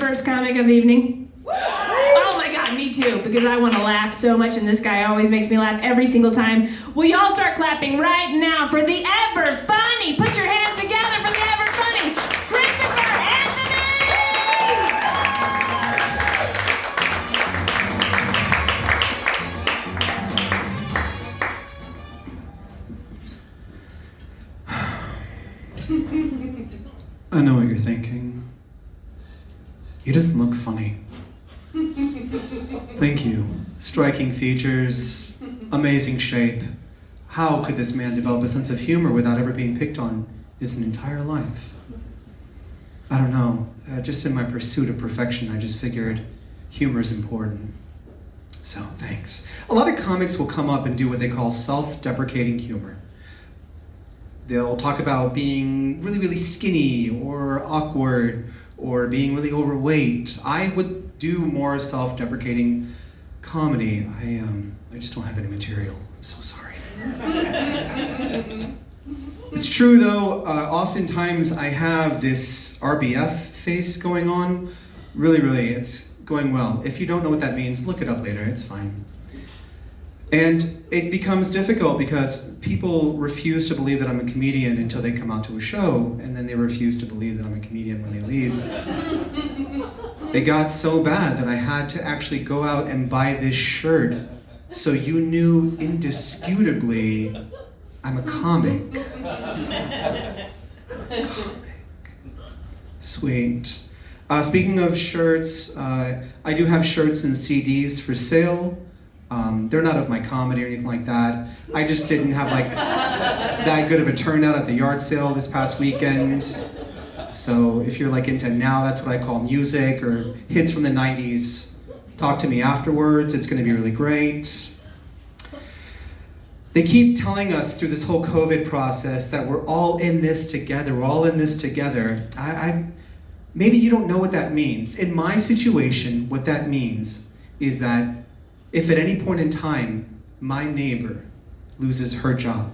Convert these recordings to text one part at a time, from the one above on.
first comic of the evening? Oh my God, me too, because I want to laugh so much and this guy always makes me laugh every single time. Will you all start clapping right now for the ever funny? Put your hands together for the ever funny, Christopher Anthony! I know what you're thinking. He doesn't look funny. Thank you. Striking features, amazing shape. How could this man develop a sense of humor without ever being picked on his entire life? I don't know. Just in my pursuit of perfection, I just figured humor is important. So, thanks. A lot of comics will come up and do what they call self-deprecating humor. They'll talk about being really, really skinny or awkward or being really overweight. I would do more self-deprecating comedy. I just don't have any material. I'm so sorry. It's true though, oftentimes I have this RBF face going on. Really, it's going well. If you don't know what that means, look it up later, it's fine. And it becomes difficult because people refuse to believe that I'm a comedian until they come out to a show, and then they refuse to believe that I'm a comedian when they leave. It got so bad that I had to actually go out and buy this shirt so you knew indisputably I'm a comic. I'm a comic. Sweet. Speaking of shirts, I do have shirts and CDs for sale. They're not of my comedy or anything like that. I just didn't have like that good of a turnout at the yard sale this past weekend. So if you're like into now, that's what I call music or hits from the 90s, talk to me afterwards. It's going to be really great. They keep telling us through this whole COVID process that we're all in this together. We're all in this together. Maybe you don't know what that means. In my situation, what that means is that if at any point in time my neighbor loses her job,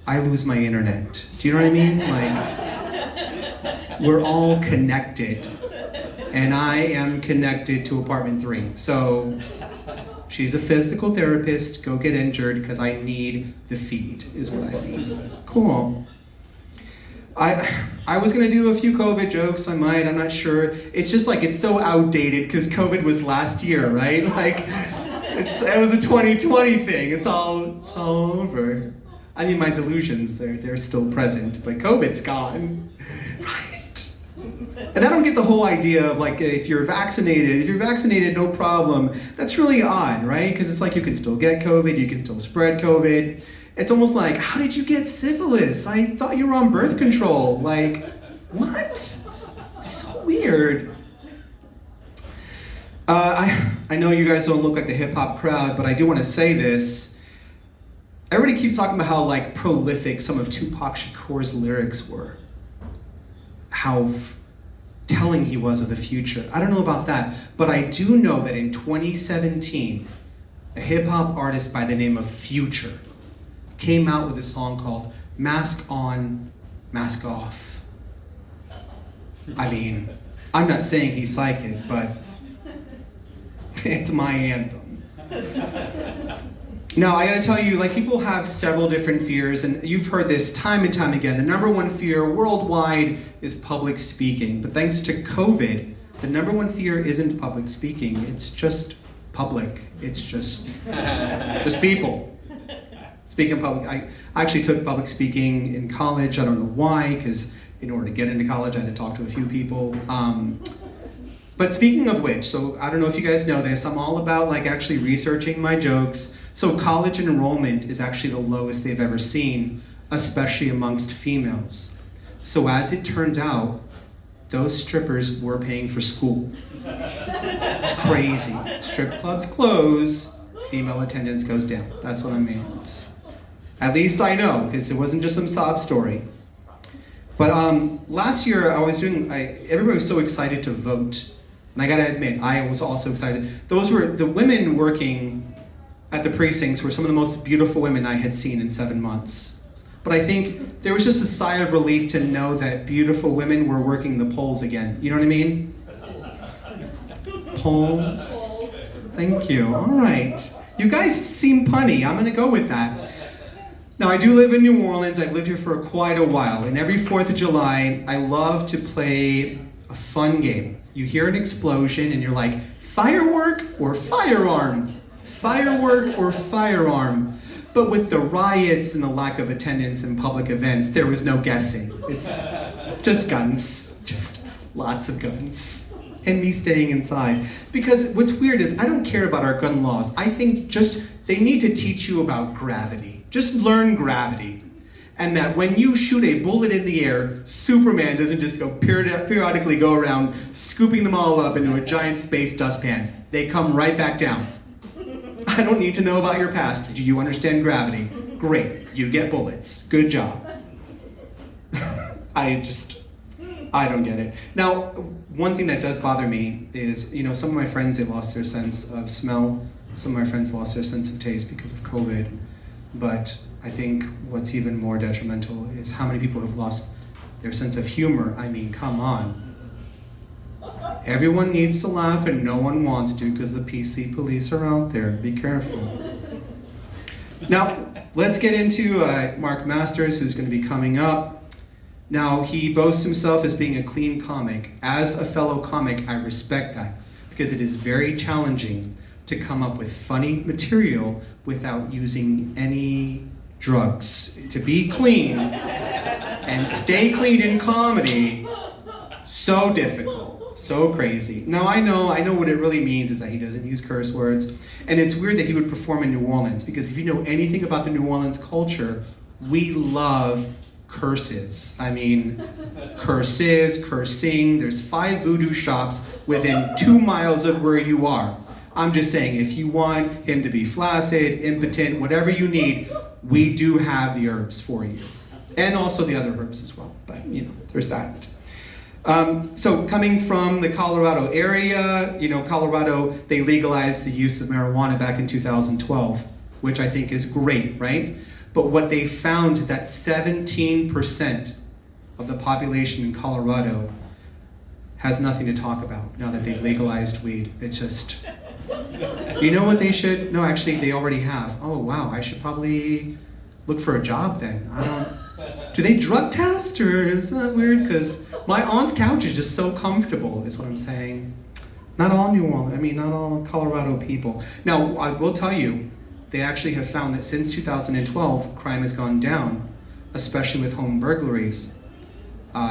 I lose my internet. Do you know what I mean? Like, we're all connected, and I am connected to apartment 3. So she's a physical therapist, go get injured because I need the feed, is what I mean. Cool. I was gonna do a few COVID jokes, I'm not sure. It's just like, it's so outdated because COVID was last year, right? Like, it was a 2020 thing, it's all over. I mean, my delusions, they're still present, but COVID's gone, right? And I don't get the whole idea of like, if you're vaccinated, no problem. That's really odd, right? Because it's like you can still get COVID, you can still spread COVID. It's almost like, how did you get syphilis? I thought you were on birth control. Like, what? So weird. I know you guys don't look like the hip hop crowd, but I do want to say this. Everybody keeps talking about how like prolific some of Tupac Shakur's lyrics were. How telling he was of the future. I don't know about that, but I do know that in 2017, a hip hop artist by the name of Future came out with a song called Mask On, Mask Off. I mean, I'm not saying he's psychic, but it's my anthem. Now, I gotta tell you, like, people have several different fears, and you've heard this time and time again. The number one fear worldwide is public speaking. But thanks to COVID, the number one fear isn't public speaking, it's just public. It's just people. Speaking of public, I actually took public speaking in college. I don't know why, because in order to get into college, I had to talk to a few people. But speaking of which, so I don't know if you guys know this, I'm all about like actually researching my jokes. So college enrollment is actually the lowest they've ever seen, especially amongst females. So as it turns out, those strippers were paying for school. It's crazy. Strip clubs close, female attendance goes down. That's what I mean. At least I know, because it wasn't just some sob story. But last year everybody was so excited to vote. And I gotta admit, I was also excited. The women working at the precincts were some of the most beautiful women I had seen in 7 months. But I think there was just a sigh of relief to know that beautiful women were working the polls again. You know what I mean? Polls. Thank you. All right. You guys seem punny. I'm going to go with that. Now, I do live in New Orleans. I've lived here for quite a while. And every 4th of July, I love to play a fun game. You hear an explosion and you're like, firework or firearm? Firework or firearm? But with the riots and the lack of attendance in public events, there was no guessing. It's just guns. Just lots of guns. And me staying inside. Because what's weird is I don't care about our gun laws. I think just they need to teach you about gravity. Just learn gravity. And that when you shoot a bullet in the air, Superman doesn't just go periodically go around scooping them all up into a giant space dustpan. They come right back down. I don't need to know about your past. Do you understand gravity? Great. You get bullets. Good job. I don't get it. Now, one thing that does bother me is, some of my friends, they lost their sense of smell. Some of my friends lost their sense of taste because of COVID. But I think what's even more detrimental is how many people have lost their sense of humor. I mean, come on. Everyone needs to laugh and no one wants to because the PC police are out there. Be careful. Now, let's get into Mark Masters, who's going to be coming up. Now, he boasts himself as being a clean comic. As a fellow comic, I respect that because it is very challenging to come up with funny material without using any drugs. To be clean and stay clean in comedy, so difficult, so crazy. Now I know what it really means is that he doesn't use curse words, and it's weird that he would perform in New Orleans because if you know anything about the New Orleans culture, we love curses. I mean, curses, cursing. There's 5 voodoo shops within 2 miles of where you are. I'm just saying, if you want him to be flaccid, impotent, whatever you need, we do have the herbs for you. And also the other herbs as well, but there's that. So coming from the Colorado area, Colorado, they legalized the use of marijuana back in 2012, which I think is great, right? But what they found is that 17% of the population in Colorado has nothing to talk about now that they've legalized weed. It's just, you know what they should? No, actually, they already have. Oh, wow, I should probably look for a job then. Do they drug test, or is that weird? Because my aunt's couch is just so comfortable, is what I'm saying. Not all New Orleans, not all Colorado people. Now, I will tell you, they actually have found that since 2012, crime has gone down, especially with home burglaries,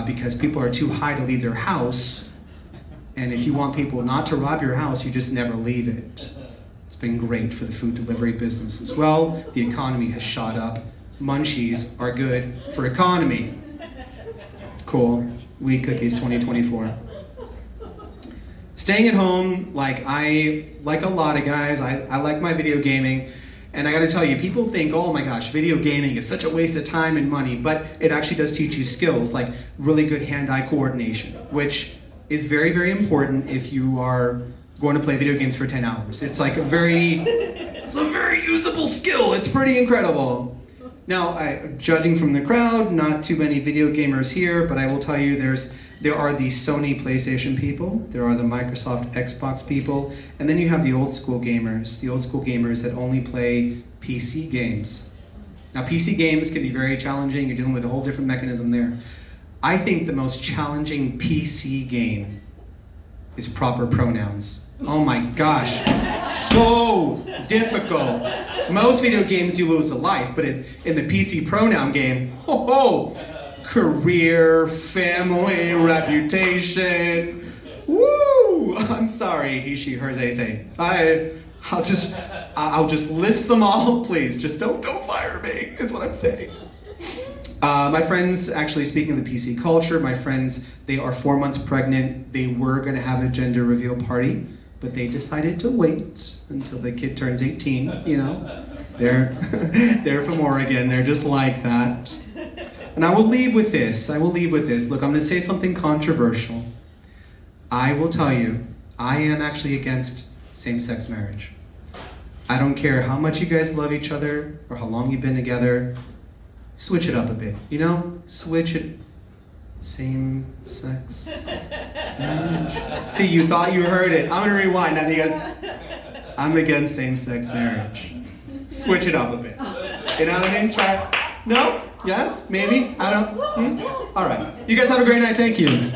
because people are too high to leave their house, and if you want people not to rob your house, you just never leave it. It's been great for the food delivery business as well. The economy has shot up. Munchies are good for economy. Cool. Wheat cookies 2024. Staying at home, like a lot of guys, I like my video gaming. And I gotta tell you, people think, oh my gosh, video gaming is such a waste of time and money, but it actually does teach you skills, like really good hand-eye coordination, which is very, very important if you are going to play video games for 10 hours. It's like a very usable skill. It's pretty incredible. Now, judging from the crowd, not too many video gamers here, but I will tell you there are the Sony PlayStation people, there are the Microsoft Xbox people, and then you have the old school gamers that only play PC games. Now, PC games can be very challenging. You're dealing with a whole different mechanism there. I think the most challenging PC game is proper pronouns. Oh my gosh, so difficult. Most video games you lose a life, but in the PC pronoun game, career, family, reputation, woo! I'm sorry, he, she, her, they say. I'll just list them all, please. Just don't fire me, is what I'm saying. My friends, actually speaking of the PC culture, my friends, they are 4 months pregnant. They were gonna have a gender reveal party, but they decided to wait until the kid turns 18, They're from Oregon, they're just like that. And I will leave with this. Look, I'm gonna say something controversial. I will tell you, I am actually against same-sex marriage. I don't care how much you guys love each other or how long you've been together. Switch it up a bit, switch it. Same-sex marriage? See, you thought you heard it. I'm gonna rewind. Now you guys, I'm against same-sex marriage. Switch it up a bit. You know what I mean? Try. No? Yes? Maybe? I don't. All right. You guys have a great night. Thank you.